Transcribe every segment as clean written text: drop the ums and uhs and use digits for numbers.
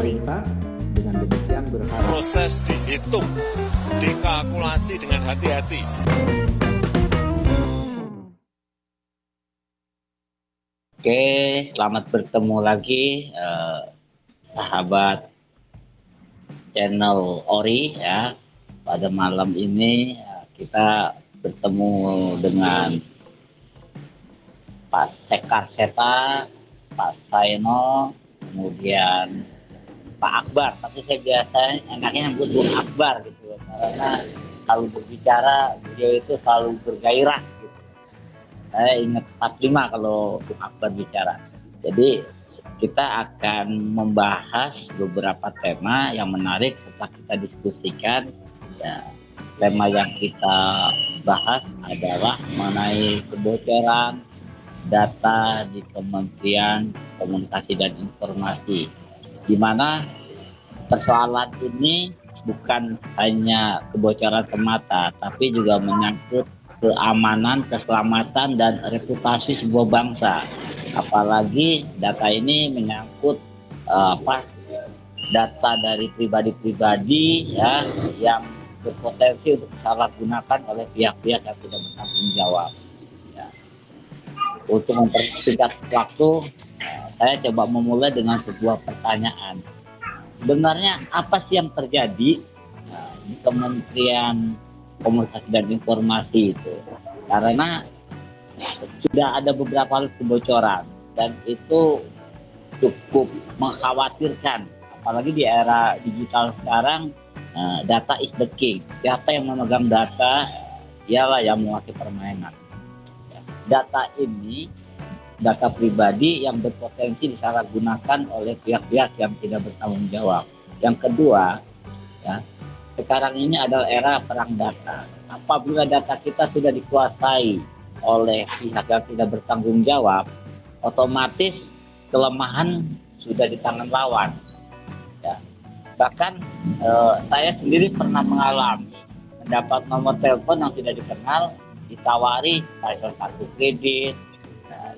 pemerintah. Dengan demikian berharap proses dihitung, dikalkulasi dengan hati-hati. Oke, selamat bertemu lagi sahabat channel Ori ya. Pada malam ini kita bertemu dengan Pak Sekar Seta, Pak Saino, kemudian Pak Akbar. Tapi saya biasanya enaknya nyebut Bung Akbar gitu, karena selalu berbicara beliau itu selalu bergairah gitu. Saya ingat 45 kalau Bung Akbar bicara. Jadi kita akan membahas beberapa tema yang menarik setelah kita diskusikan. Ya, tema yang kita bahas adalah mengenai kebocoran data di Kementerian Komunikasi dan Informasi, di mana persoalan ini bukan hanya kebocoran semata, tapi juga menyangkut keamanan, keselamatan, dan reputasi sebuah bangsa. Apalagi data ini menyangkut data dari pribadi-pribadi ya, yang berpotensi untuk disalahgunakan oleh pihak-pihak yang tidak bertanggung jawab. Ya. Untuk mempersingkat waktu, saya coba memulai dengan sebuah pertanyaan. Sebenarnya apa sih yang terjadi di Kementerian Komunikasi dan Informasi itu? Karena sudah ada beberapa kali kebocoran dan itu cukup mengkhawatirkan, apalagi di era digital sekarang. Data is the king. Siapa yang memegang data, ialah yang menguasai permainan. Data ini, data pribadi yang berpotensi disalahgunakan oleh pihak-pihak yang tidak bertanggung jawab. Yang kedua, ya, sekarang ini adalah era perang data. Apabila data kita sudah dikuasai oleh pihak yang tidak bertanggung jawab, otomatis kelemahan sudah di tangan lawan. Ya. Bahkan saya sendiri pernah mengalami mendapat nomor telepon yang tidak dikenal, ditawari salah satu kredit,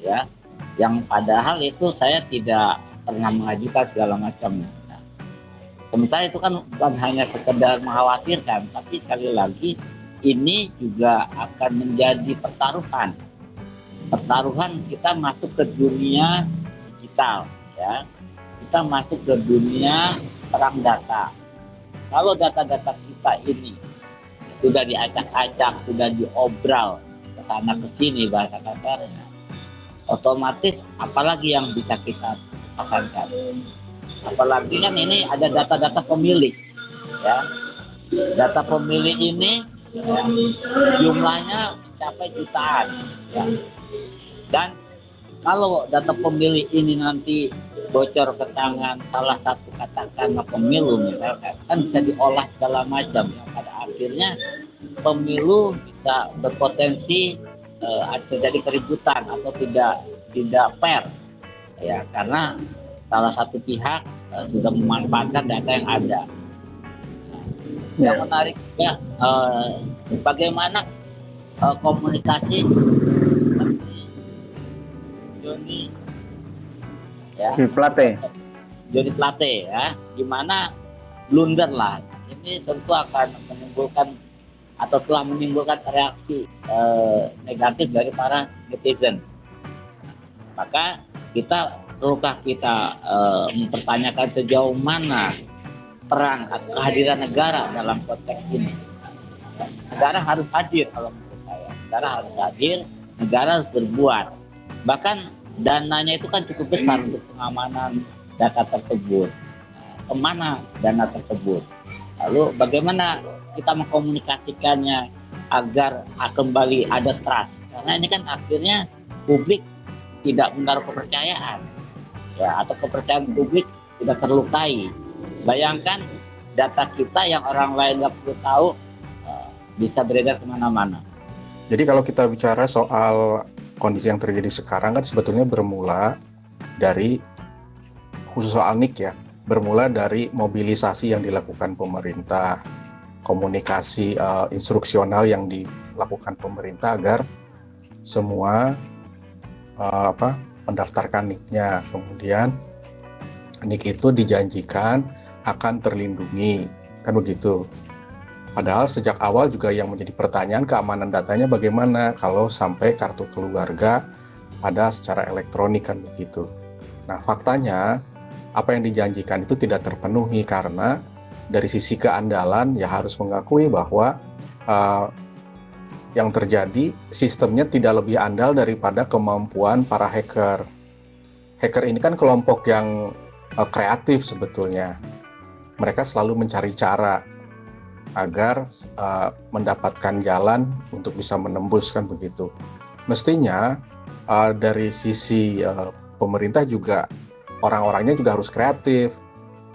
ya, yang padahal itu saya tidak pernah mengajukan segala macamnya. Sementara itu kan bukan hanya sekedar mengkhawatirkan, tapi sekali lagi ini juga akan menjadi pertaruhan kita masuk ke dunia digital, ya. Kita masuk ke dunia perang data. Kalau data-data kita ini sudah diacak-acak, sudah diobral ke sana ke sini bahasa kasarnya, otomatis apalagi yang bisa kita pakankan. Apalagi kan ini ada data-data pemilih, ya. Data pemilih ini ya, jumlahnya mencapai jutaan, ya. Dan kalau data pemilih ini nanti bocor ke tangan salah satu katakanlah pemilu misalkan, kan bisa diolah segala macam, yang pada akhirnya pemilu bisa berpotensi terjadi keributan atau tidak fair, ya, karena salah satu pihak sudah memanfaatkan data yang ada. Yang menarik ya, bagaimana komunikasi Joni ya, Joni Plate ya, gimana blunder lah. Ini tentu akan menimbulkan atau telah menimbulkan reaksi negatif dari para netizen. Maka perlukah kita mempertanyakan sejauh mana peran atau kehadiran negara dalam konteks ini. Negara harus hadir kalau menurut saya. Negara harus hadir, negara harus berbuat. Bahkan dananya itu kan cukup besar untuk pengamanan data tersebut. Kemana dana tersebut? Lalu bagaimana kita mengkomunikasikannya agar kembali ada trust? Karena ini kan akhirnya publik tidak menaruh kepercayaan, ya, atau kepercayaan publik tidak terlukai. Bayangkan data kita yang orang lain nggak perlu tahu bisa beredar kemana-mana. Jadi kalau kita bicara soal kondisi yang terjadi sekarang kan sebetulnya bermula dari, khusus soal NIK ya, bermula dari mobilisasi yang dilakukan pemerintah, komunikasi instruksional yang dilakukan pemerintah agar semua mendaftarkan NIK-nya, kemudian NIK itu dijanjikan akan terlindungi, kan begitu. Padahal sejak awal juga yang menjadi pertanyaan keamanan datanya bagaimana kalau sampai kartu keluarga ada secara elektronik, kan begitu. Nah, faktanya apa yang dijanjikan itu tidak terpenuhi karena dari sisi keandalan ya harus mengakui bahwa yang terjadi sistemnya tidak lebih andal daripada kemampuan para hacker. Hacker ini kan kelompok yang kreatif sebetulnya. Mereka selalu mencari cara agar mendapatkan jalan untuk bisa menembus, kan begitu. Mestinya dari sisi pemerintah juga orang-orangnya juga harus kreatif.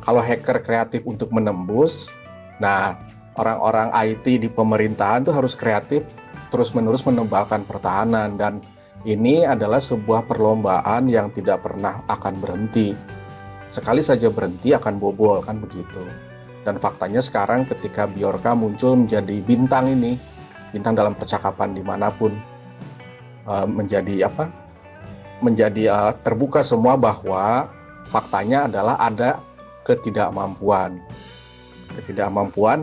Kalau hacker kreatif untuk menembus, nah orang-orang IT di pemerintahan itu harus kreatif terus-menerus menebalkan pertahanan, dan ini adalah sebuah perlombaan yang tidak pernah akan berhenti. Sekali saja berhenti akan bobol, kan begitu. Dan faktanya sekarang ketika Bjorka muncul menjadi bintang ini, bintang dalam percakapan dimanapun, menjadi terbuka semua bahwa faktanya adalah ada ketidakmampuan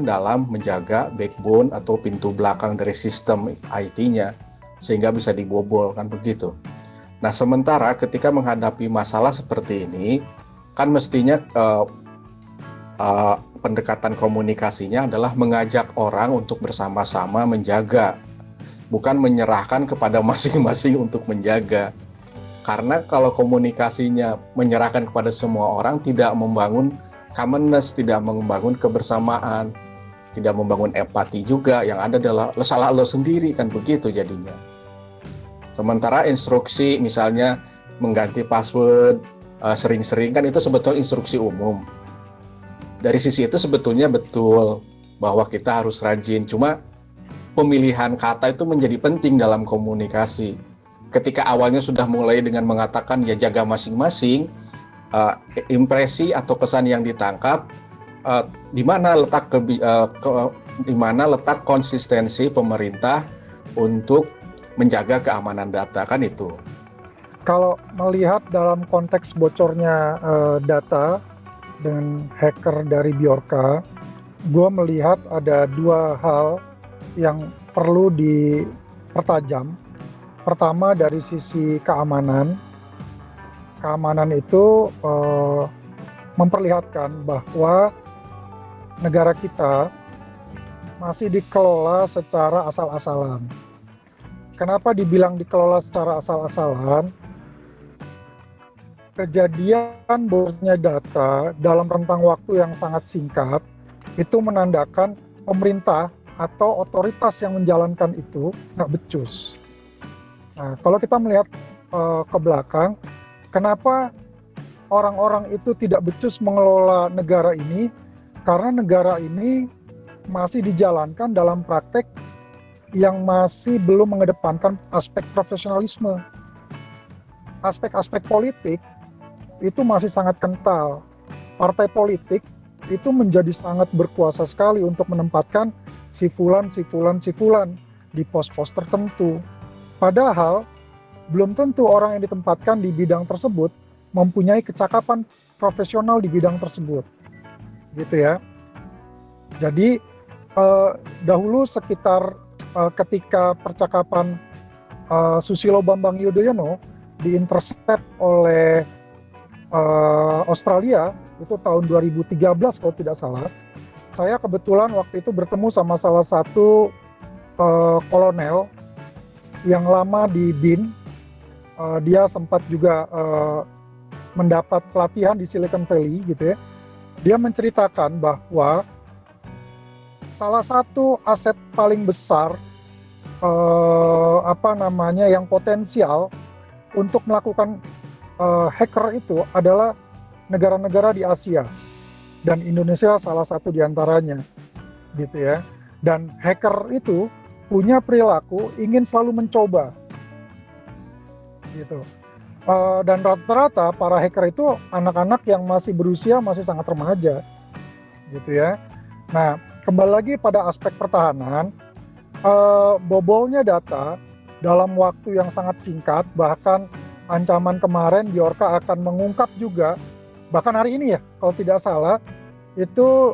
dalam menjaga backbone atau pintu belakang dari sistem IT-nya sehingga bisa dibobol, kan begitu. Nah, sementara ketika menghadapi masalah seperti ini kan mestinya pendekatan komunikasinya adalah mengajak orang untuk bersama-sama menjaga, bukan menyerahkan kepada masing-masing untuk menjaga. Karena kalau komunikasinya menyerahkan kepada semua orang, tidak membangun commonness, tidak membangun kebersamaan, tidak membangun empati juga, yang ada adalah salah lo sendiri, kan begitu jadinya. Sementara instruksi misalnya mengganti password sering-sering kan itu sebetulnya instruksi umum. Dari sisi itu sebetulnya betul bahwa kita harus rajin, cuma pemilihan kata itu menjadi penting dalam komunikasi. Ketika awalnya sudah mulai dengan mengatakan ya jaga masing-masing, impresi atau kesan yang ditangkap di mana letak konsistensi pemerintah untuk menjaga keamanan data, kan itu. Kalau melihat dalam konteks bocornya data dengan hacker dari Bjorka, gue melihat ada dua hal yang perlu dipertajam. Pertama dari sisi keamanan. Keamanan itu memperlihatkan bahwa negara kita masih dikelola secara asal-asalan. Kenapa dibilang dikelola secara asal-asalan? Kejadian bocornya data dalam rentang waktu yang sangat singkat itu menandakan pemerintah atau otoritas yang menjalankan itu nggak becus. Nah, kalau kita melihat ke belakang, kenapa orang-orang itu tidak becus mengelola negara ini? Karena negara ini masih dijalankan dalam praktek yang masih belum mengedepankan aspek profesionalisme. Aspek-aspek politik itu masih sangat kental. Partai politik itu menjadi sangat berkuasa sekali untuk menempatkan si fulan di pos-pos tertentu. Padahal belum tentu orang yang ditempatkan di bidang tersebut mempunyai kecakapan profesional di bidang tersebut, gitu ya. Jadi dahulu sekitar ketika percakapan Susilo Bambang Yudhoyono diintercept oleh Australia itu tahun 2013 kalau tidak salah, saya kebetulan waktu itu bertemu sama salah satu kolonel yang lama di BIN. Dia sempat juga mendapat pelatihan di Silicon Valley gitu ya. Dia menceritakan bahwa salah satu aset paling besar yang potensial untuk melakukan hacker itu adalah negara-negara di Asia, dan Indonesia salah satu diantaranya gitu ya. Dan hacker itu punya perilaku ingin selalu mencoba gitu. Dan rata-rata para hacker itu anak-anak yang masih berusia masih sangat remaja gitu ya. Nah, kembali lagi pada aspek pertahanan, bobolnya data dalam waktu yang sangat singkat, bahkan ancaman kemarin Bjorka akan mengungkap juga bahkan hari ini ya, kalau tidak salah, itu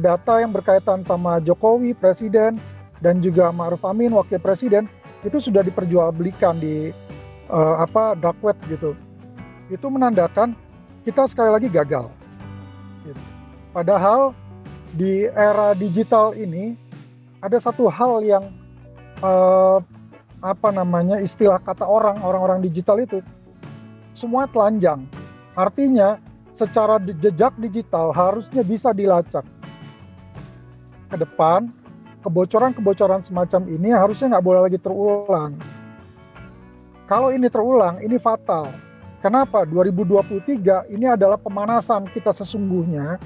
data yang berkaitan sama Jokowi, Presiden, dan juga Ma'ruf Amin, Wakil Presiden, itu sudah diperjualbelikan di dark web gitu. Itu menandakan kita sekali lagi gagal. Gitu. Padahal di era digital ini ada satu hal yang istilah kata orang-orang digital itu semua telanjang. Artinya secara jejak digital harusnya bisa dilacak. Ke depan kebocoran-kebocoran semacam ini harusnya nggak boleh lagi terulang. Kalau ini terulang, ini fatal. Kenapa? 2023 ini adalah pemanasan kita sesungguhnya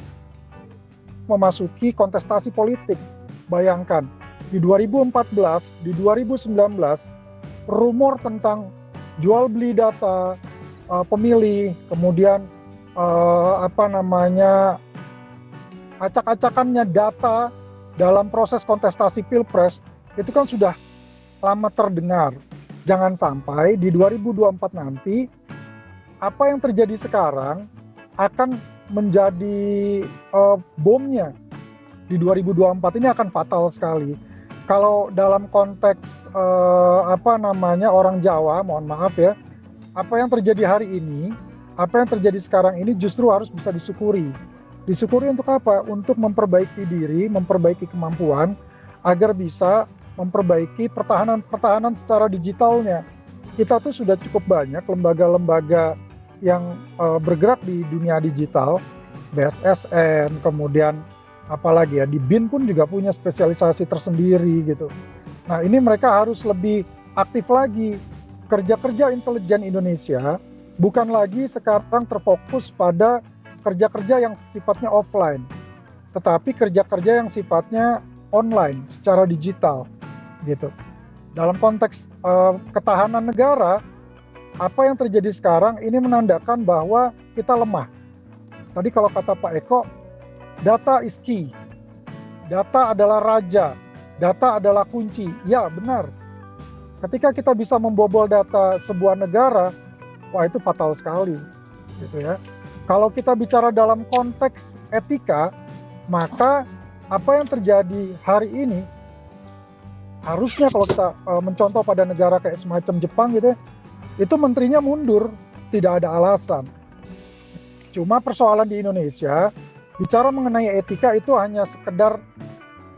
memasuki kontestasi politik. Bayangkan, di 2014, di 2019, rumor tentang jual beli data pemilih, kemudian acak-acakannya data dalam proses kontestasi pilpres, itu kan sudah lama terdengar. Jangan sampai di 2024 nanti, apa yang terjadi sekarang akan menjadi bomnya di 2024 ini akan fatal sekali. Kalau dalam konteks orang Jawa, mohon maaf ya, apa yang terjadi hari ini, apa yang terjadi sekarang ini justru harus bisa disyukuri. Disyukuri untuk apa? Untuk memperbaiki diri, memperbaiki kemampuan agar bisa memperbaiki pertahanan secara digitalnya. Kita tuh sudah cukup banyak lembaga-lembaga yang bergerak di dunia digital, BSSN, kemudian apalagi ya di BIN pun juga punya spesialisasi tersendiri gitu. Nah ini mereka harus lebih aktif lagi. Kerja-kerja intelijen Indonesia bukan lagi sekarang terfokus pada kerja-kerja yang sifatnya offline, tetapi kerja-kerja yang sifatnya online secara digital gitu. Dalam konteks ketahanan negara, apa yang terjadi sekarang ini menandakan bahwa kita lemah. Tadi kalau kata Pak Eko, data is key. Data adalah raja, data adalah kunci. Ya, benar. Ketika kita bisa membobol data sebuah negara, wah itu fatal sekali, gitu ya. Kalau kita bicara dalam konteks etika, maka apa yang terjadi hari ini harusnya kalau kita mencontoh pada negara kayak semacam Jepang gitu ya, itu menterinya mundur, tidak ada alasan. Cuma persoalan di Indonesia, bicara mengenai etika itu hanya sekedar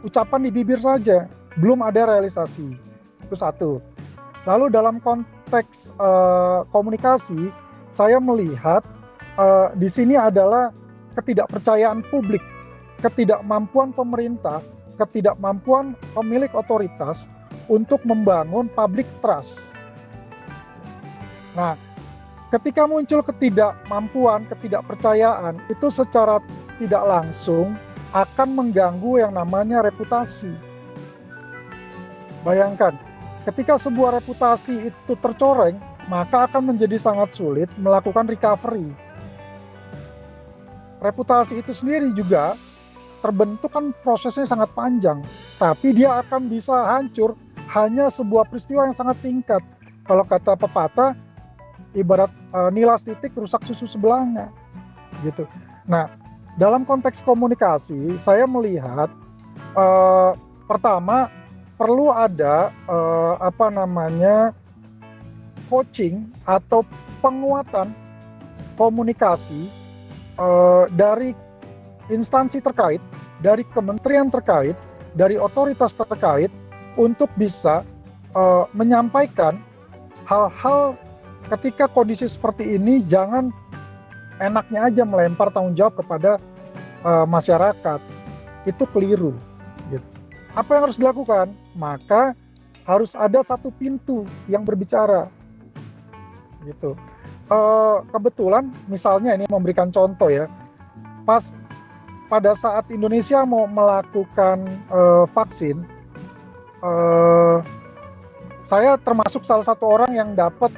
ucapan di bibir saja, belum ada realisasi. Itu satu. Lalu dalam konteks komunikasi, saya melihat di sini adalah ketidakpercayaan publik, ketidakmampuan pemerintah, ketidakmampuan pemilik otoritas untuk membangun public trust. Nah, ketika muncul ketidakmampuan, ketidakpercayaan, itu secara tidak langsung akan mengganggu yang namanya reputasi. Bayangkan, ketika sebuah reputasi itu tercoreng, maka akan menjadi sangat sulit melakukan recovery. Reputasi itu sendiri juga terbentuk kan prosesnya sangat panjang, tapi dia akan bisa hancur hanya sebuah peristiwa yang sangat singkat. Kalau kata pepatah, ibarat nilas titik rusak susu sebelanga, gitu. Nah, dalam konteks komunikasi, saya melihat pertama perlu ada coaching atau penguatan komunikasi dari instansi terkait, dari kementerian terkait, dari otoritas terkait untuk bisa menyampaikan hal-hal ketika kondisi seperti ini. Jangan enaknya aja melempar tanggung jawab kepada masyarakat. Itu keliru. Gitu. Apa yang harus dilakukan? Maka harus ada satu pintu yang berbicara. Gitu. Kebetulan misalnya ini memberikan contoh ya, pada saat Indonesia mau melakukan vaksin, saya termasuk salah satu orang yang dapat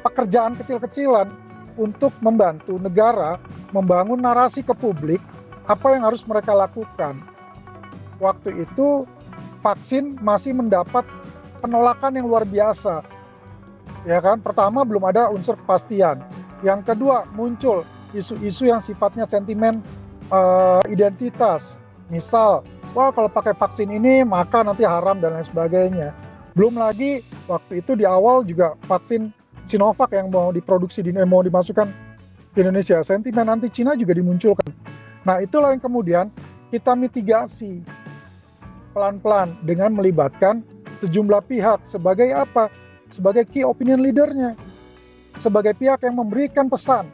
pekerjaan kecil-kecilan untuk membantu negara membangun narasi ke publik apa yang harus mereka lakukan. Waktu itu vaksin masih mendapat penolakan yang luar biasa. Ya kan, pertama belum ada unsur kepastian. Yang kedua, muncul isu-isu yang sifatnya sentimen identitas. Misal, wah kalau pakai vaksin ini maka nanti haram dan lain sebagainya. Belum lagi waktu itu di awal juga vaksin Sinovac yang mau diproduksi mau dimasukkan ke Indonesia. Sentimen anti Cina juga dimunculkan. Nah, itulah yang kemudian kita mitigasi pelan-pelan dengan melibatkan sejumlah pihak sebagai apa? Sebagai key opinion leader-nya. Sebagai pihak yang memberikan pesan.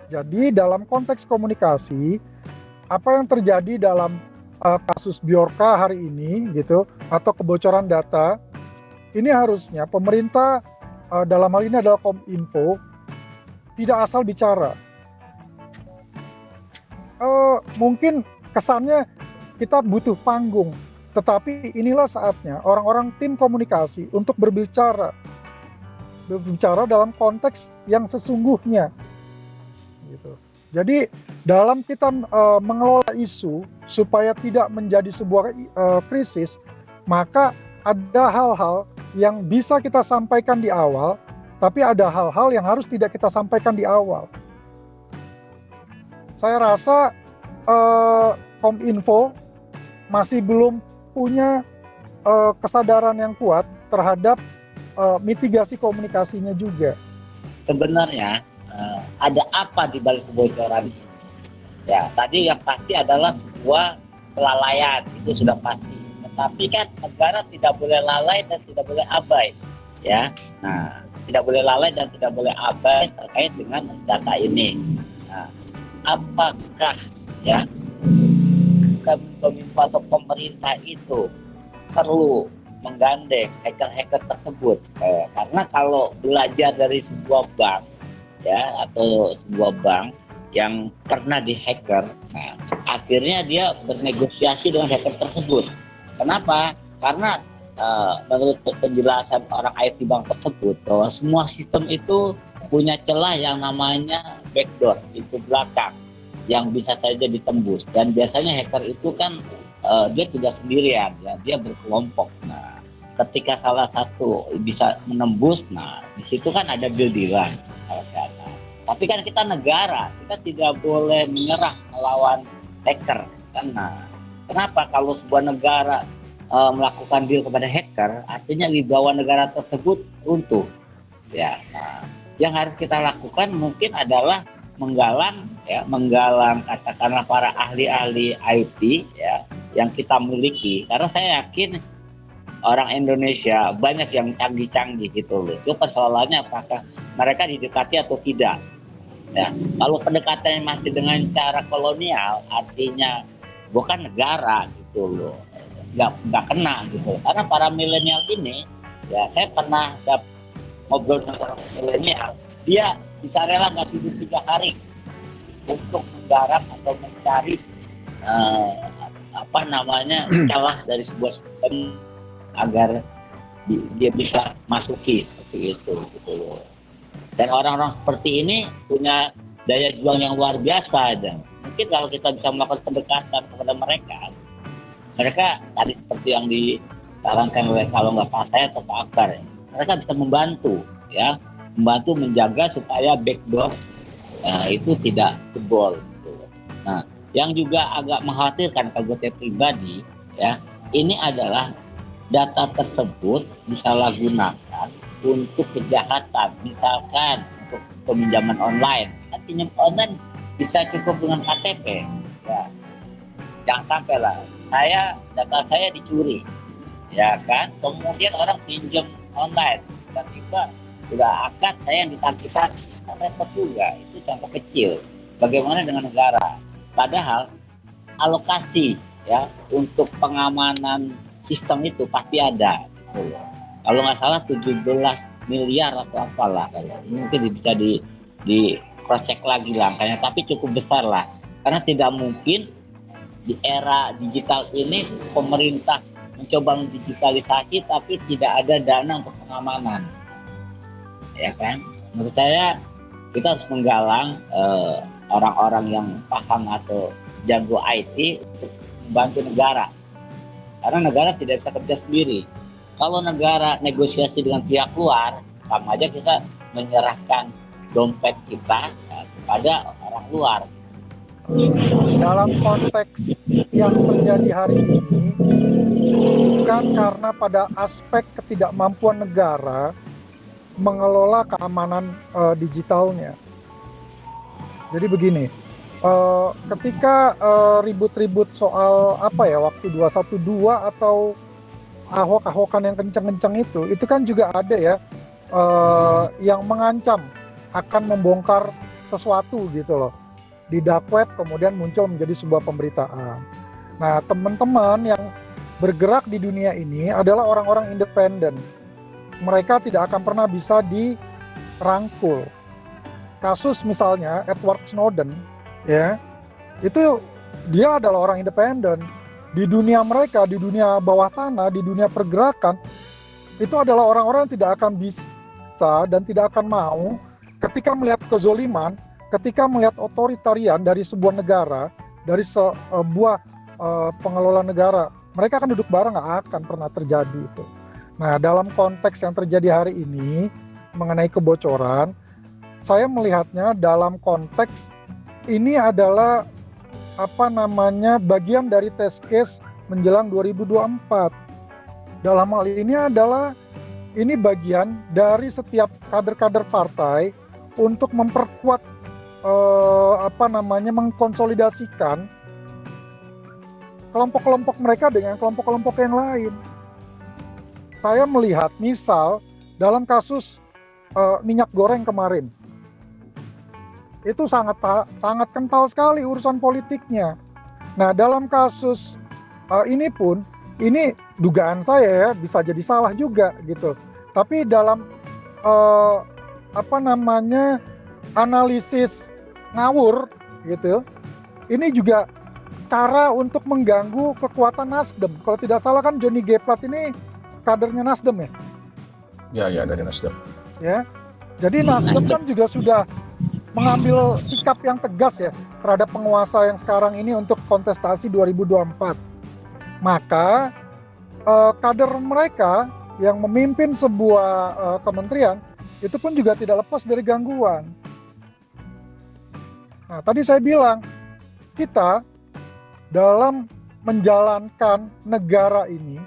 Jadi dalam konteks komunikasi, apa yang terjadi dalam kasus Bjorka hari ini gitu, atau kebocoran data, ini harusnya pemerintah dalam hal ini adalah Kominfo tidak asal bicara. Mungkin kesannya kita butuh panggung, tetapi inilah saatnya orang-orang tim komunikasi untuk berbicara dalam konteks yang sesungguhnya gitu. Jadi dalam kita mengelola isu supaya tidak menjadi sebuah krisis, maka ada hal-hal yang bisa kita sampaikan di awal, tapi ada hal-hal yang harus tidak kita sampaikan di awal. Saya rasa Kominfo masih belum punya kesadaran yang kuat terhadap mitigasi komunikasinya juga. Sebenarnya ada apa di balik kebocoran ini? Ya, tadi yang pasti adalah sebuah kelalaian, itu sudah pasti. Tetapi kan negara tidak boleh lalai dan tidak boleh abai, ya. Nah, tidak boleh lalai dan tidak boleh abai terkait dengan data ini. Nah, apakah ya Kominfo atau pemerintah itu perlu menggandeng hacker-hacker tersebut? Karena kalau belajar dari sebuah bank, ya, atau sebuah bank yang pernah dihacker, nah, akhirnya dia bernegosiasi dengan hacker tersebut. Kenapa? Karena menurut penjelasan orang IT bank tersebut, bahwa semua sistem itu punya celah yang namanya backdoor, pintu belakang, yang bisa saja ditembus. Dan biasanya hacker itu kan dia tidak sendirian, ya, dia berkelompok. Nah, ketika salah satu bisa menembus, nah di situ kan ada deal-dealan. Tapi kan kita negara, kita tidak boleh menyerah melawan hacker. Karena kenapa? Kalau sebuah negara melakukan deal kepada hacker, artinya wibawa negara tersebut runtuh. Ya, nah, yang harus kita lakukan mungkin adalah menggalang katakanlah para ahli-ahli IT, ya, yang kita miliki. Karena saya yakin orang Indonesia banyak yang canggih-canggih gitu loh. Itu persoalannya apakah mereka didekati atau tidak. Ya, kalau pendekatannya masih dengan cara kolonial, artinya bukan negara gitu loh, nggak kena gitu. Karena para milenial ini, ya, saya pernah ngobrol dengan orang milenial, dia bisa rela nggak tidur 3 hari untuk menggarap atau mencari celah dari sebuah sistem agar dia bisa masuki seperti itu gitu loh. Dan orang-orang seperti ini punya daya juang yang luar biasa, dan mungkin kalau kita bisa melakukan pendekatan kepada mereka tadi seperti yang disarankan oleh kalau nggak Pak saya atau Pak Akbar, ya, mereka bisa membantu menjaga supaya backdoor itu tidak jebol. Gitu. Nah, yang juga agak mengkhawatirkan kalau saya pribadi, ya, ini adalah data tersebut disalahgunakan untuk kejahatan, misalkan untuk peminjaman online. Pinjam online bisa cukup dengan KTP, ya. Jangan sampai lah data saya dicuri, ya kan? Kemudian orang pinjam online, tiba-tiba sudah akad saya yang ditagihkan, repot juga. Itu contoh kecil. Bagaimana dengan negara? Padahal alokasi, ya, untuk pengamanan sistem itu pasti ada. Gitu. Kalau nggak salah 17 miliar atau apalah, mungkin bisa di cross check lagi lah angkanya, tapi cukup besar lah. Karena tidak mungkin di era digital ini pemerintah mencoba mendigitalisasi tapi tidak ada dana untuk pengamanan, ya kan? Menurut saya kita harus menggalang orang-orang yang paham atau jago IT untuk membantu negara, karena negara tidak bisa kerja sendiri. Kalau negara negosiasi dengan pihak luar, sama aja kita menyerahkan dompet kita ya, kepada orang luar. Dalam konteks yang terjadi hari ini, bukan karena pada aspek ketidakmampuan negara mengelola keamanan digitalnya. Jadi begini, ketika ribut-ribut soal apa ya, waktu 212 atau ahok-ahokan yang kencang-kencang itu kan juga ada ya yang mengancam akan membongkar sesuatu gitu loh di dark web, kemudian muncul menjadi sebuah pemberitaan. Nah, teman-teman yang bergerak di dunia ini adalah orang-orang independen. Mereka tidak akan pernah bisa dirangkul. Kasus misalnya Edward Snowden, ya, itu dia adalah orang independen. Di dunia mereka, di dunia bawah tanah, di dunia pergerakan, itu adalah orang-orang yang tidak akan bisa dan tidak akan mau ketika melihat kezoliman, ketika melihat otoritarian dari sebuah negara, dari sebuah pengelola negara, mereka akan duduk bareng, nggak akan pernah terjadi itu. Nah, dalam konteks yang terjadi hari ini mengenai kebocoran, saya melihatnya dalam konteks ini adalah bagian dari test case menjelang 2024. Dalam hal ini adalah ini bagian dari setiap kader-kader partai untuk memperkuat mengkonsolidasikan kelompok-kelompok mereka dengan kelompok-kelompok yang lain. Saya melihat misal dalam kasus minyak goreng kemarin, itu sangat kental sekali urusan politiknya. Nah, dalam kasus ini pun, ini dugaan saya ya, bisa jadi salah juga gitu. Tapi dalam analisis ngawur gitu, ini juga cara untuk mengganggu kekuatan Nasdem. Kalau tidak salah kan Johnny G. Plate ini kadernya Nasdem ya? Ya, dari Nasdem. Ya, jadi Nasdem kan juga sudah mengambil sikap yang tegas ya terhadap penguasa yang sekarang ini untuk kontestasi 2024. Maka kader mereka yang memimpin sebuah kementerian itu pun juga tidak lepas dari gangguan. Nah, tadi saya bilang kita dalam menjalankan negara ini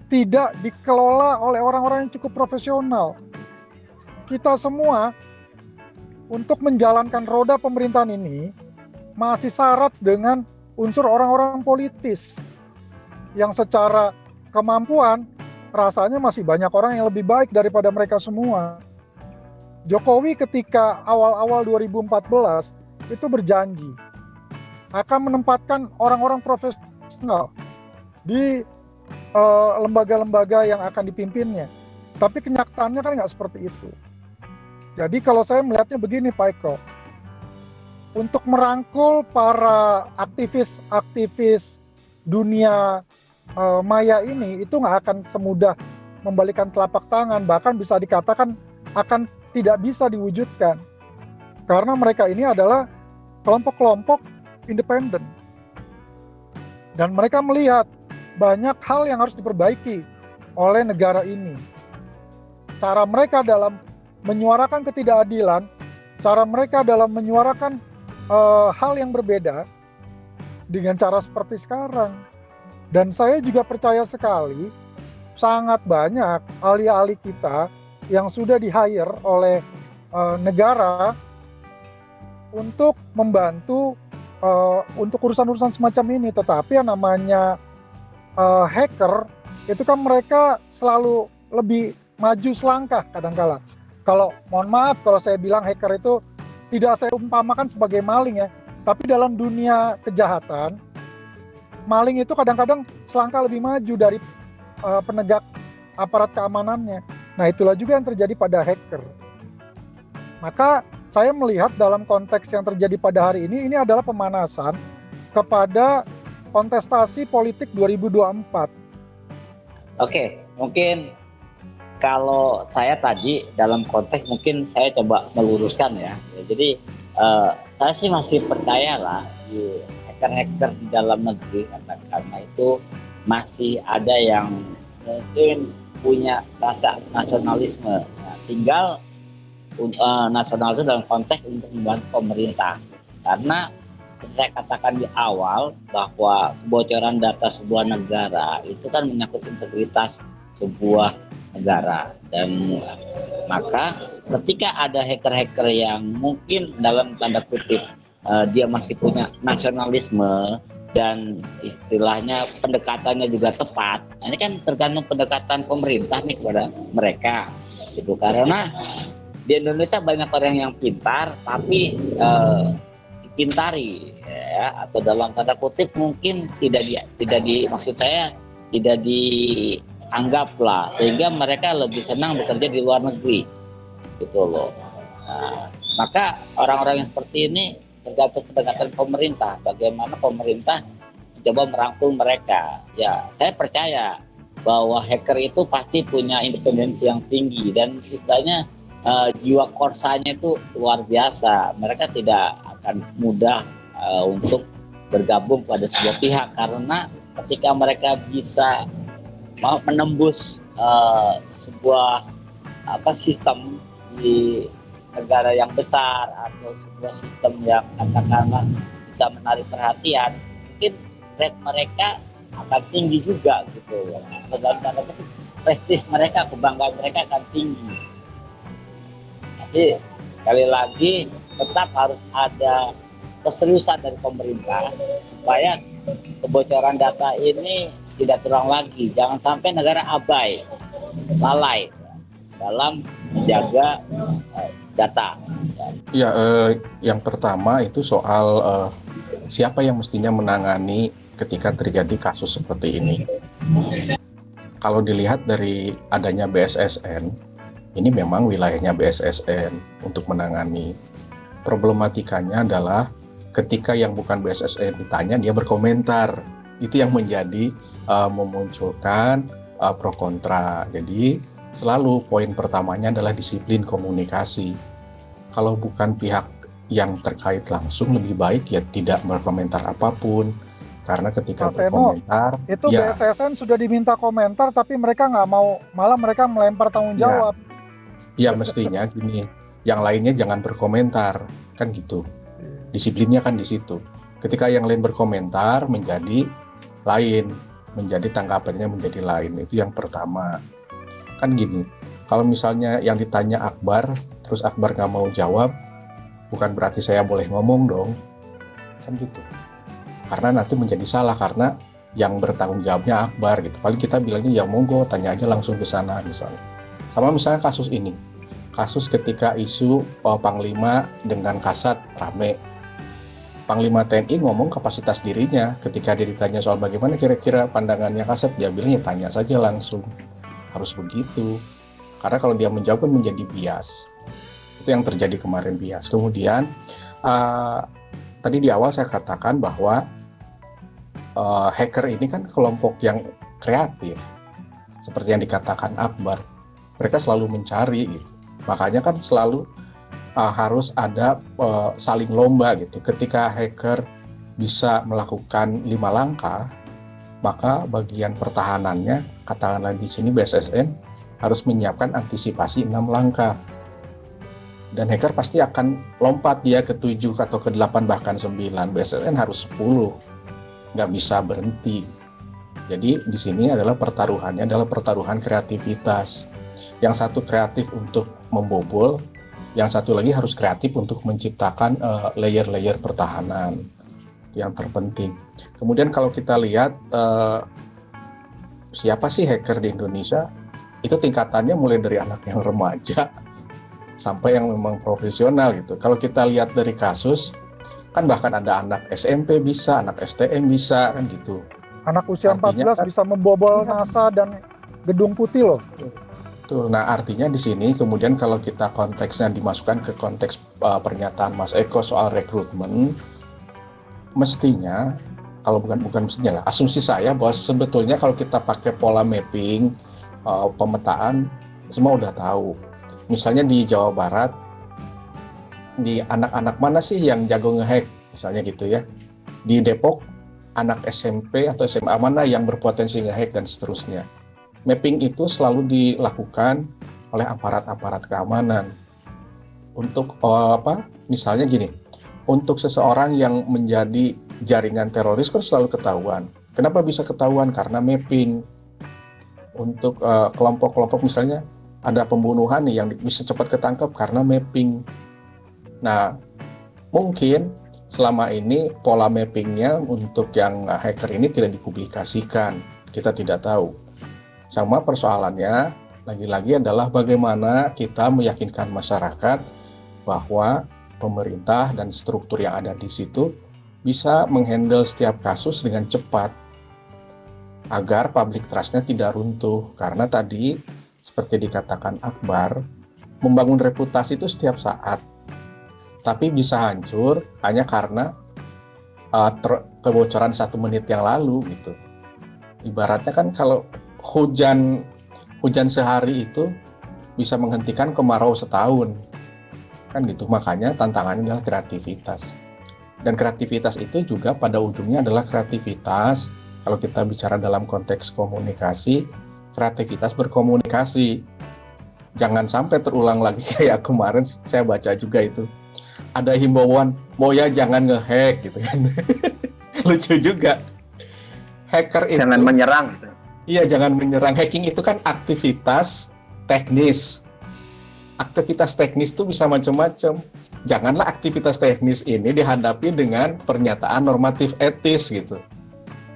tidak dikelola oleh orang-orang yang cukup profesional. Kita semua untuk menjalankan roda pemerintahan ini masih syarat dengan unsur orang-orang politis yang secara kemampuan rasanya masih banyak orang yang lebih baik daripada mereka semua. Jokowi ketika awal-awal 2014 itu berjanji akan menempatkan orang-orang profesional di lembaga-lembaga yang akan dipimpinnya. Tapi kenyataannya kan nggak seperti itu. Jadi kalau saya melihatnya begini Pak Eko, untuk merangkul para aktivis dunia maya ini itu nggak akan semudah membalikan telapak tangan, bahkan bisa dikatakan akan tidak bisa diwujudkan. Karena mereka ini adalah kelompok-kelompok independen. Dan mereka melihat banyak hal yang harus diperbaiki oleh negara ini. Cara mereka dalam menyuarakan ketidakadilan, cara mereka dalam menyuarakan hal yang berbeda dengan cara seperti sekarang. Dan saya juga percaya sekali sangat banyak ahli-ahli kita yang sudah di-hire oleh negara untuk membantu untuk urusan-urusan semacam ini. Tetapi yang namanya hacker itu kan mereka selalu lebih maju selangkah kadang-kala. Kalau mohon maaf kalau saya bilang hacker itu tidak saya umpamakan sebagai maling ya, tapi dalam dunia kejahatan maling itu kadang-kadang selangkah lebih maju dari penegak aparat keamanannya. Nah, itulah juga yang terjadi pada hacker. Maka saya melihat dalam konteks yang terjadi pada hari ini adalah pemanasan kepada kontestasi politik 2024. Oke, mungkin kalau saya tadi dalam konteks mungkin saya coba meluruskan ya. Jadi saya sih masih percaya lah di hacker-hacker di dalam negeri karena itu masih ada yang mungkin punya rasa nasionalisme. Nah, tinggal nasional itu dalam konteks untuk membantu pemerintah. Karena saya katakan di awal bahwa kebocoran data sebuah negara itu kan menyangkut integritas sebuah negara, dan maka ketika ada hacker-hacker yang mungkin dalam tanda kutip dia masih punya nasionalisme dan istilahnya pendekatannya juga tepat, ini kan tergantung pendekatan pemerintah nih kepada mereka gitu. Karena di Indonesia banyak orang yang pintar tapi dipintari ya, atau dalam tanda kutip mungkin tidak maksud saya tidak dianggap lah, sehingga mereka lebih senang bekerja di luar negeri gitu loh. Nah, maka orang-orang yang seperti ini tergantung pendekatan pemerintah, bagaimana pemerintah mencoba merangkul mereka. Ya, saya percaya bahwa hacker itu pasti punya independensi yang tinggi dan istilahnya jiwa korsanya itu luar biasa. Mereka tidak akan mudah untuk bergabung pada sebuah pihak, karena ketika mereka bisa menembus sebuah sistem di negara yang besar atau sebuah sistem yang katakanlah bisa menarik perhatian, mungkin rate mereka akan tinggi juga gitu. Dalam tanda kutip prestis mereka, kebanggaan mereka akan tinggi. Jadi sekali lagi tetap harus ada keseriusan dari pemerintah supaya kebocoran data ini tidak terulang lagi. Jangan sampai negara abai, lalai dalam menjaga data. Ya, yang pertama itu soal siapa yang mestinya menangani ketika terjadi kasus seperti ini. Kalau dilihat dari adanya BSSN, ini memang wilayahnya BSSN untuk menangani. Problematikanya adalah ketika yang bukan BSSN ditanya, dia berkomentar. Itu yang menjadi memunculkan pro kontra. Jadi selalu poin pertamanya adalah disiplin komunikasi. Kalau bukan pihak yang terkait langsung, lebih baik ya tidak berkomentar apapun. Karena ketika berkomentar, itu ya, BSSN sudah diminta komentar, tapi mereka nggak mau, malah mereka melempar tanggung jawab. Ya mestinya gini, yang lainnya jangan berkomentar, kan gitu. Disiplinnya kan di situ. Ketika yang lain berkomentar menjadi lain, menjadi tanggapannya menjadi lain. Itu yang pertama. Kan gini, kalau misalnya yang ditanya Akbar, terus Akbar nggak mau jawab, bukan berarti saya boleh ngomong dong. Kan gitu. Karena nanti menjadi salah, karena yang bertanggung jawabnya Akbar gitu. Paling kita bilangnya ya monggo, tanya aja langsung ke sana misalnya. Sama misalnya kasus ini. Kasus ketika isu Panglima dengan Kasat rame. Panglima TNI ngomong kapasitas dirinya. Ketika dia ditanya soal bagaimana kira-kira pandangannya Kasat, dia bilang ya tanya saja langsung. Harus begitu. Karena kalau dia menjawab kan menjadi bias. Itu yang terjadi kemarin, bias. Kemudian tadi di awal saya katakan bahwa hacker ini kan kelompok yang kreatif. Seperti yang dikatakan Akbar. Mereka selalu mencari gitu. Makanya kan selalu harus ada saling lomba gitu. Ketika hacker bisa melakukan 5 langkah, maka bagian pertahanannya, katakanlah di sini BSSN, harus menyiapkan antisipasi 6 langkah. Dan hacker pasti akan lompat dia ke 7 atau ke 8 bahkan 9. BSSN harus 10. Nggak bisa berhenti. Jadi di sini adalah pertaruhan kreativitas. Yang satu kreatif untuk membobol, yang satu lagi harus kreatif untuk menciptakan layer-layer pertahanan. Itu yang terpenting. Kemudian kalau kita lihat siapa sih hacker di Indonesia, itu tingkatannya mulai dari anak yang remaja sampai yang memang profesional gitu. Kalau kita lihat dari kasus, kan bahkan ada anak SMP bisa, anak STM bisa, kan gitu. Anak usia Artinya 14 kan, bisa membobol NASA dan Gedung Putih loh. Tuh, nah artinya di sini kemudian kalau kita konteksnya dimasukkan ke konteks pernyataan Mas Eko soal rekrutmen, mestinya, kalau bukan mestinya lah, asumsi saya bahwa sebetulnya kalau kita pakai pola mapping, pemetaan, semua udah tahu. Misalnya di Jawa Barat, di anak-anak mana sih yang jago ngehack, misalnya gitu ya. Di Depok, anak SMP atau SMA mana yang berpotensi ngehack dan seterusnya. Mapping itu selalu dilakukan oleh aparat-aparat keamanan. untuk misalnya gini, untuk seseorang yang menjadi jaringan teroris kan selalu ketahuan. Kenapa bisa ketahuan? Karena mapping. Untuk kelompok-kelompok misalnya ada pembunuhan nih yang bisa cepat ketangkap karena mapping. Nah, mungkin selama ini pola mappingnya untuk yang hacker ini tidak dipublikasikan. Kita tidak tahu. Sama persoalannya lagi-lagi adalah bagaimana kita meyakinkan masyarakat bahwa pemerintah dan struktur yang ada di situ bisa menghandle setiap kasus dengan cepat agar public trust-nya tidak runtuh. Karena tadi seperti dikatakan Akbar, membangun reputasi itu setiap saat, tapi bisa hancur hanya karena kebocoran 1 menit yang lalu gitu. Ibaratnya kan kalau hujan sehari itu bisa menghentikan kemarau setahun kan gitu. Makanya tantangannya adalah kreativitas, dan kreativitas itu juga pada ujungnya adalah kreativitas. Kalau kita bicara dalam konteks komunikasi, kreativitas berkomunikasi. Jangan sampai terulang lagi kayak kemarin saya baca juga itu. Ada himbauan, mau ya jangan nge-hack gitu kan. Lucu juga. Hacker itu Jangan menyerang gitu. Iya, jangan menyerang. Hacking itu kan aktivitas teknis. Aktivitas teknis itu bisa macam-macam. Janganlah aktivitas teknis ini dihadapi dengan pernyataan normatif etis gitu.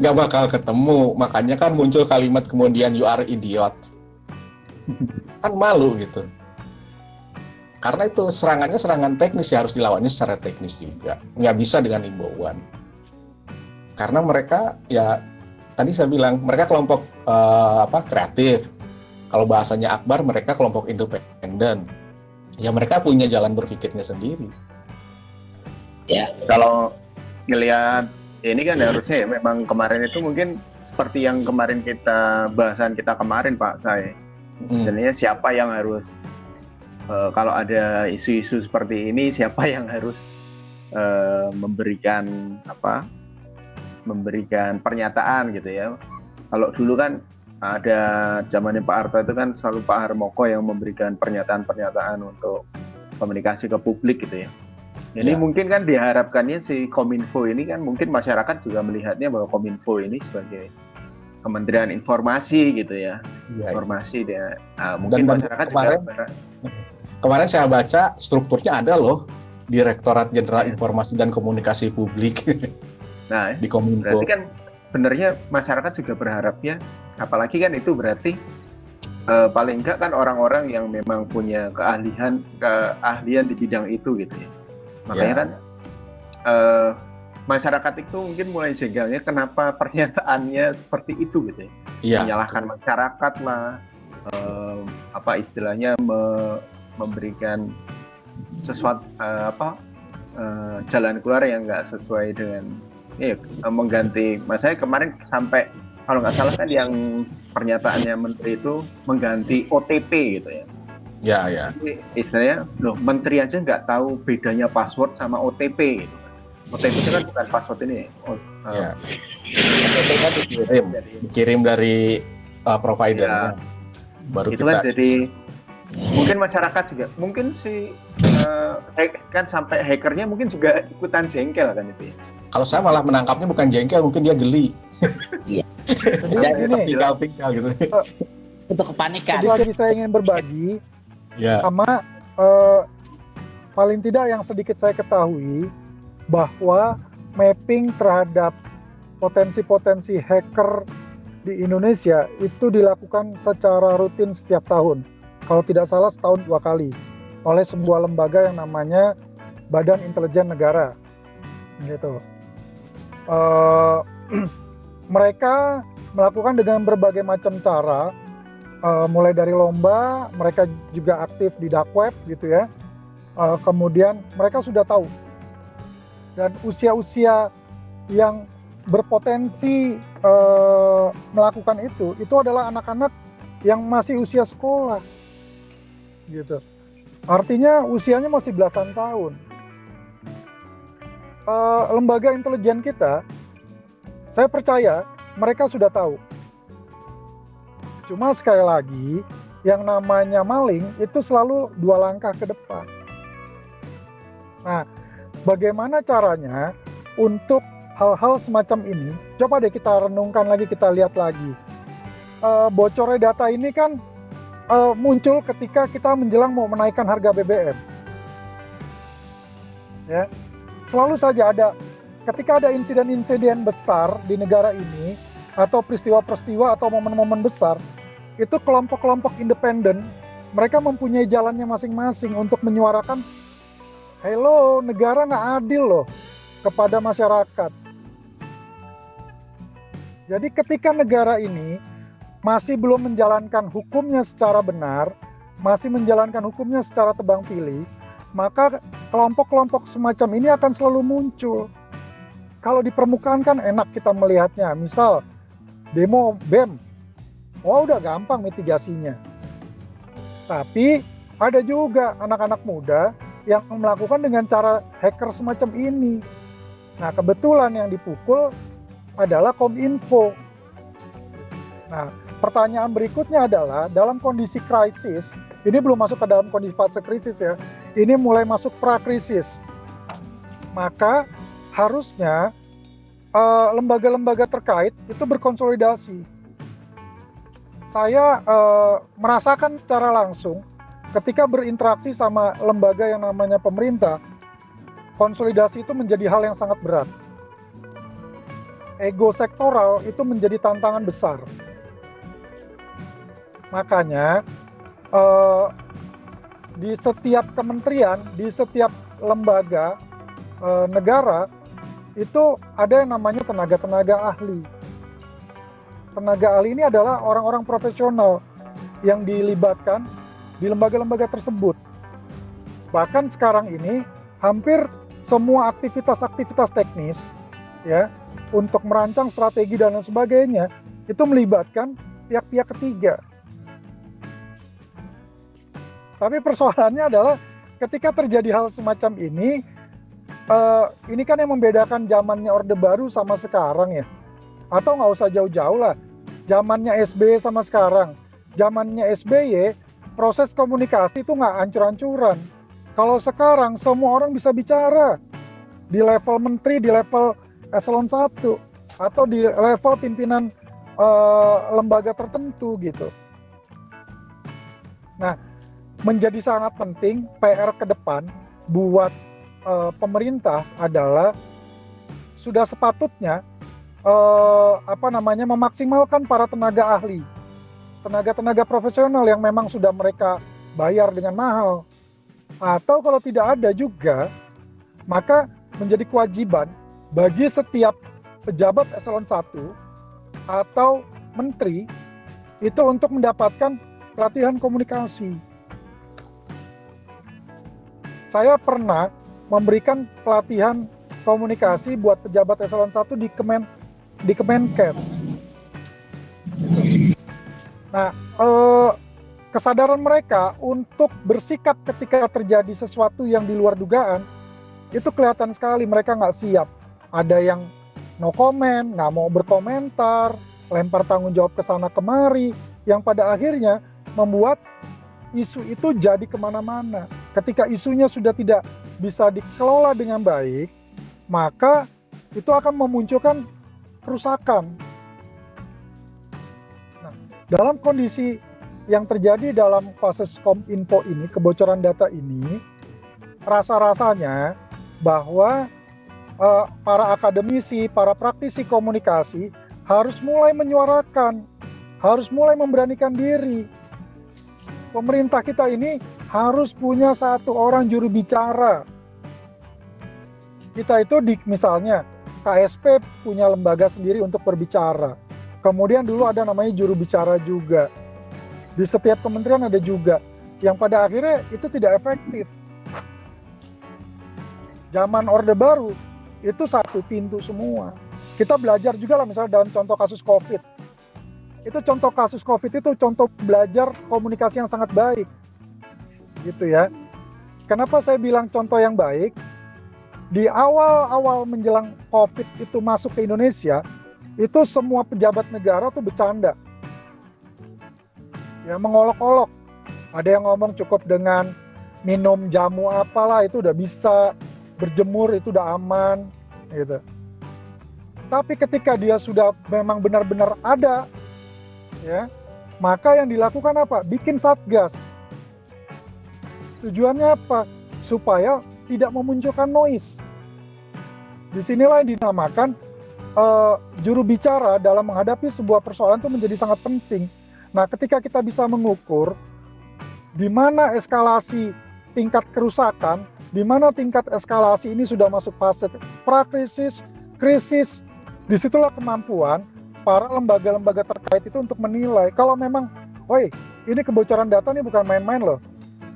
Nggak bakal ketemu. Makanya kan muncul kalimat kemudian you are idiot. Kan malu gitu. Karena itu serangannya serangan teknis, ya harus dilawannya secara teknis juga. Nggak bisa dengan imbauan. Karena mereka ya tadi saya bilang mereka kelompok kreatif. Kalau bahasanya Akbar, mereka kelompok independen. Ya mereka punya jalan berpikirnya sendiri. Ya, Kalau ngelihat ini kan harusnya ya memang kemarin itu mungkin seperti yang kemarin bahasan kita kemarin Pak Say. Sebenarnya siapa yang harus kalau ada isu-isu seperti ini, siapa yang harus memberikan pernyataan gitu ya. Kalau dulu kan ada zamannya Pak Harto itu kan selalu Pak Harmoko yang memberikan pernyataan-pernyataan untuk komunikasi ke publik gitu ya. Jadi mungkin kan diharapkannya si Kominfo ini kan mungkin masyarakat juga melihatnya bahwa Kominfo ini sebagai Kementerian Informasi gitu ya. Informasi dia. Mungkin dan masyarakat kemarin saya baca strukturnya ada loh, Direktorat Jenderal Informasi dan Komunikasi Publik. Nah, di Kominfo. Berarti kan benernya masyarakat juga berharapnya, apalagi kan itu berarti paling enggak kan orang-orang yang memang punya keahlian di bidang itu gitu ya. Makanya kan masyarakat itu mungkin mulai jenggangnya kenapa pernyataannya seperti itu gitu ya. Menyalahkan masyarakat lah, istilahnya memberikan sesuatu jalan keluar yang nggak sesuai dengan mengganti. Masanya kemarin sampai kalau nggak salah kan yang pernyataannya menteri itu mengganti OTP gitu ya. Ya. Jadi istilahnya loh, menteri aja nggak tahu bedanya password sama OTP gitu. OTP itu kan bukan password ini. OTP kan dikirim dari providernya. Baru itu kita kan jadi mungkin masyarakat juga mungkin kan sampai hackernya mungkin juga ikutan jengkel kan itu ya. Kalau saya malah menangkapnya bukan jengkel, mungkin dia geli. Iya. Jadi gini, tinggal gitu. Untuk kepanikan. Jadi lagi saya ingin berbagi sama paling tidak yang sedikit saya ketahui bahwa mapping terhadap potensi-potensi hacker di Indonesia itu dilakukan secara rutin setiap tahun. Kalau tidak salah setahun 2 kali oleh sebuah lembaga yang namanya Badan Intelijen Negara. Gitu. Mereka melakukan dengan berbagai macam cara, mulai dari lomba, mereka juga aktif di dark web gitu ya. Kemudian mereka sudah tahu, dan usia-usia yang berpotensi melakukan itu adalah anak-anak yang masih usia sekolah, gitu. Artinya usianya masih belasan tahun. Lembaga intelijen kita, saya percaya mereka sudah tahu. Cuma sekali lagi, yang namanya maling itu selalu 2 langkah ke depan. Nah, bagaimana caranya untuk hal-hal semacam ini? Coba deh kita renungkan lagi, kita lihat lagi. Bocornya data ini kan muncul ketika kita menjelang mau menaikkan harga BBM. Ya, selalu saja ketika ada insiden-insiden besar di negara ini, atau peristiwa-peristiwa atau momen-momen besar, itu kelompok-kelompok independen, mereka mempunyai jalannya masing-masing untuk menyuarakan, hello, negara nggak adil loh kepada masyarakat. Jadi ketika negara ini masih belum menjalankan hukumnya secara benar, masih menjalankan hukumnya secara tebang pilih, maka kelompok-kelompok semacam ini akan selalu muncul. Kalau di permukaan kan enak kita melihatnya, misal demo BEM, wah udah gampang mitigasinya. Tapi ada juga anak-anak muda yang melakukan dengan cara hacker semacam ini. Nah, kebetulan yang dipukul adalah Kominfo. Nah, pertanyaan berikutnya adalah dalam kondisi krisis, ini belum masuk ke dalam kondisi fase krisis ya, ini mulai masuk pra-krisis. Maka harusnya lembaga-lembaga terkait itu berkonsolidasi. Saya merasakan secara langsung ketika berinteraksi sama lembaga yang namanya pemerintah, konsolidasi itu menjadi hal yang sangat berat. Ego sektoral itu menjadi tantangan besar. Makanya di setiap kementerian, di setiap lembaga negara itu ada yang namanya tenaga-tenaga ahli. Tenaga ahli ini adalah orang-orang profesional yang dilibatkan di lembaga-lembaga tersebut. Bahkan sekarang ini hampir semua aktivitas-aktivitas teknis ya untuk merancang strategi dan lain sebagainya itu melibatkan pihak-pihak ketiga. Tapi persoalannya adalah ketika terjadi hal semacam ini kan yang membedakan zamannya Orde Baru sama sekarang ya. Atau nggak usah jauh-jauh lah, zamannya SBY sama sekarang. Zamannya SBY, proses komunikasi itu nggak ancur-ancuran. Kalau sekarang semua orang bisa bicara di level menteri, di level eselon 1, atau di level pimpinan lembaga tertentu gitu. Nah, menjadi sangat penting PR ke depan buat pemerintah adalah sudah sepatutnya memaksimalkan para tenaga ahli, tenaga-tenaga profesional yang memang sudah mereka bayar dengan mahal. Atau kalau tidak ada juga, maka menjadi kewajiban bagi setiap pejabat eselon 1 atau menteri itu untuk mendapatkan pelatihan komunikasi. Saya pernah memberikan pelatihan komunikasi buat pejabat eselon 1 di Kemenkes. Nah, kesadaran mereka untuk bersikap ketika terjadi sesuatu yang di luar dugaan, itu kelihatan sekali mereka nggak siap. Ada yang no comment, nggak mau berkomentar, lempar tanggung jawab ke sana kemari, yang pada akhirnya membuat isu itu jadi kemana-mana. Ketika isunya sudah tidak bisa dikelola dengan baik, maka itu akan memunculkan kerusakan. Nah, dalam kondisi yang terjadi dalam kasus Kominfo ini, kebocoran data ini, rasa-rasanya bahwa para akademisi, para praktisi komunikasi harus mulai menyuarakan, harus mulai memberanikan diri. Pemerintah kita ini harus punya satu orang juru bicara. Kita itu misalnya KSP punya lembaga sendiri untuk berbicara. Kemudian dulu ada namanya juru bicara juga. Di setiap kementerian ada juga. Yang pada akhirnya itu tidak efektif. Zaman Orde Baru itu satu pintu semua. Kita belajar juga lah misalnya dalam contoh kasus COVID. Itu contoh kasus COVID itu contoh belajar komunikasi yang sangat baik. Gitu ya. Kenapa saya bilang contoh yang baik? Di awal-awal menjelang COVID itu masuk ke Indonesia, itu semua pejabat negara tuh bercanda. Ya, mengolok-olok. Ada yang ngomong cukup dengan minum jamu apalah itu udah bisa berjemur itu udah aman gitu. Tapi ketika dia sudah memang benar-benar ada, ya, maka yang dilakukan apa? Bikin satgas. Tujuannya apa? Supaya tidak memunculkan noise. Disinilah yang dinamakan juru bicara dalam menghadapi sebuah persoalan itu menjadi sangat penting. Nah, ketika kita bisa mengukur di mana eskalasi tingkat kerusakan, di mana tingkat eskalasi ini sudah masuk fase prakrisis, krisis, disitulah kemampuan para lembaga-lembaga terkait itu untuk menilai. Kalau memang, woi, ini kebocoran data ini bukan main-main loh,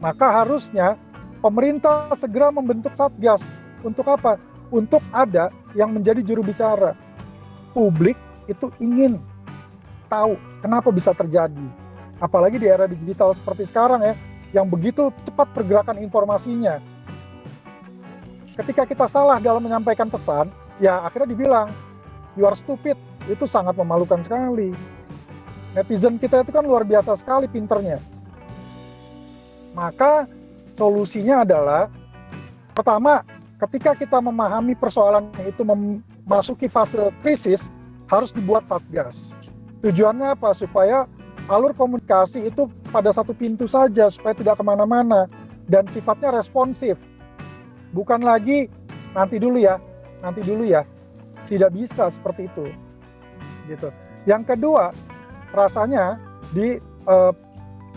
maka harusnya pemerintah segera membentuk satgas. Untuk apa? Untuk ada yang menjadi juru bicara. Publik itu ingin tahu kenapa bisa terjadi. Apalagi di era digital seperti sekarang ya, yang begitu cepat pergerakan informasinya. Ketika kita salah dalam menyampaikan pesan, ya akhirnya dibilang, you are stupid. Itu sangat memalukan sekali. Netizen kita itu kan luar biasa sekali pinternya. Maka solusinya adalah, pertama, ketika kita memahami persoalan itu memasuki fase krisis, harus dibuat satgas. Tujuannya apa? Supaya alur komunikasi itu pada satu pintu saja, supaya tidak kemana-mana, dan sifatnya responsif. Bukan lagi, nanti dulu ya, tidak bisa seperti itu. Gitu. Yang kedua, rasanya di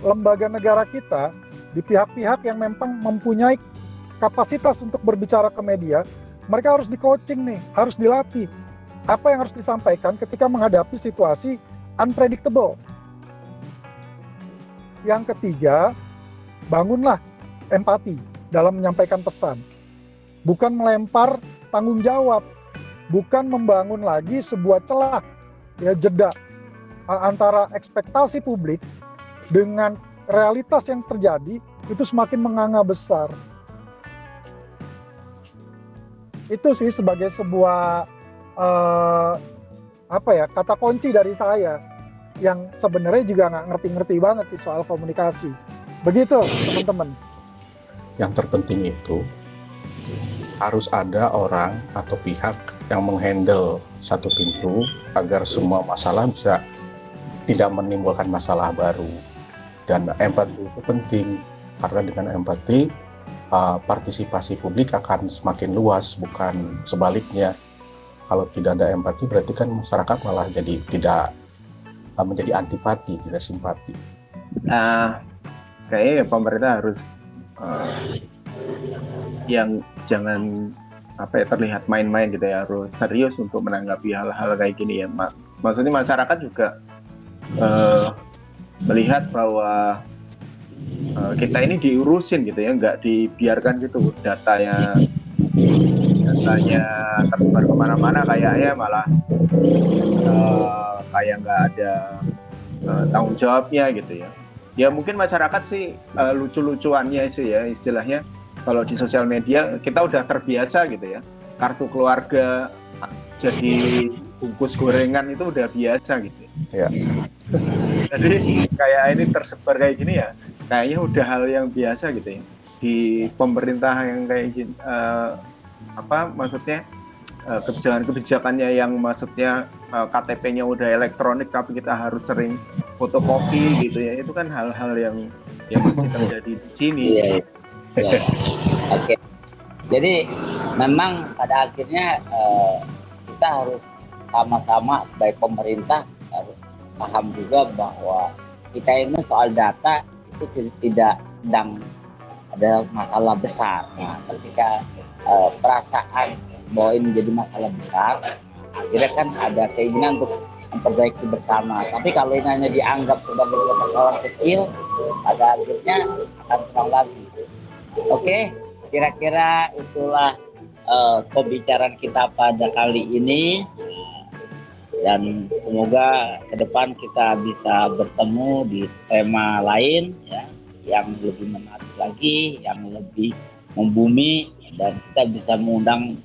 lembaga negara kita, di pihak-pihak yang memang mempunyai kapasitas untuk berbicara ke media, mereka harus di-coaching nih, harus dilatih. Apa yang harus disampaikan ketika menghadapi situasi unpredictable. Yang ketiga, bangunlah empati dalam menyampaikan pesan. Bukan melempar tanggung jawab, bukan membangun lagi sebuah celah, ya, jeda antara ekspektasi publik dengan realitas yang terjadi itu semakin menganga besar. Itu sih sebagai sebuah kata kunci dari saya yang sebenarnya juga nggak ngerti-ngerti banget sih soal komunikasi. Begitu teman-teman. Yang terpenting itu harus ada orang atau pihak yang menghandle satu pintu agar semua masalah bisa tidak menimbulkan masalah baru. Dan empati itu penting, karena dengan empati partisipasi publik akan semakin luas, bukan sebaliknya. Kalau tidak ada empati berarti kan masyarakat malah jadi tidak menjadi antipati, tidak simpati. Kayaknya pemerintah harus yang jangan terlihat main-main gitu ya, harus serius untuk menanggapi hal-hal kayak gini ya. Maksudnya masyarakat juga melihat bahwa kita ini diurusin gitu ya, nggak dibiarkan gitu datanya tersebar kemana-mana, kayaknya malah kayak nggak ada tanggung jawabnya gitu ya. Ya mungkin masyarakat sih lucu-lucuannya sih ya istilahnya, kalau di sosial media kita udah terbiasa gitu ya, kartu keluarga jadi bungkus gorengan itu udah biasa gitu ya. Jadi kayak ini tersebar kayak gini ya, kayaknya udah hal yang biasa gitu ya di pemerintah yang kayak gini. Maksudnya kebijakan-kebijakannya yang maksudnya KTP-nya udah elektronik tapi kita harus sering fotokopi gitu ya, itu kan hal-hal yang masih terjadi di sini. Iya. Oke. Jadi memang pada akhirnya kita harus sama-sama, baik pemerintah harus paham juga bahwa kita ini soal data itu tidak sedang ada masalah besar. Nah, ketika perasaan bahwa ini menjadi masalah besar, akhirnya kan ada keinginan untuk memperbaiki bersama. Tapi kalau ini hanya dianggap sebagai persoalan kecil, pada akhirnya akan terang lagi. Oke, kira-kira itulah pembicaraan kita pada kali ini, dan semoga ke depan kita bisa bertemu di tema lain ya, yang lebih menarik lagi, yang lebih membumi, dan kita bisa mengundang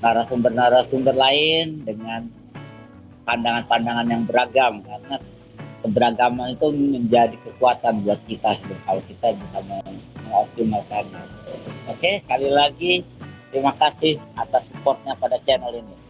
narasumber-narasumber lain dengan pandangan-pandangan yang beragam, karena keberagaman itu menjadi kekuatan buat kita kalau kita bisa mengoptimalkannya. Oke, sekali lagi Terima kasih atas supportnya pada channel ini.